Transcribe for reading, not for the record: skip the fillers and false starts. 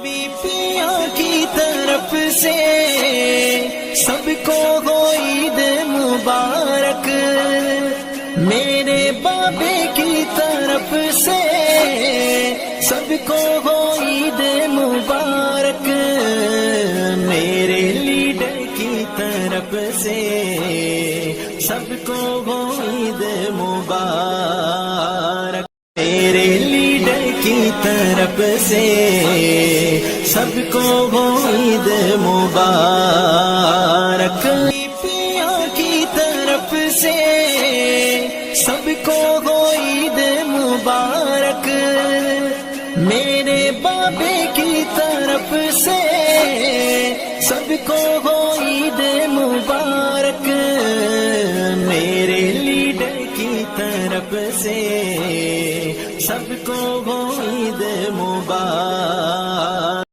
पिया की तरफ से सबको हो ईद मुबारक, मेरे बाबे की तरफ से सबको हो ईद मुबारक, मेरे लीडर की तरफ से सबको हो ईद मुबारक, मेरे लीडर की तरफ से सबको हो ईद मुबारक, पिया की तरफ से सबको हो ईद मुबारक, मेरे बाबे की तरफ से सबको हो ईद मुबारक, मेरे लीडर की तरफ से सबको हो ईद मुबारक।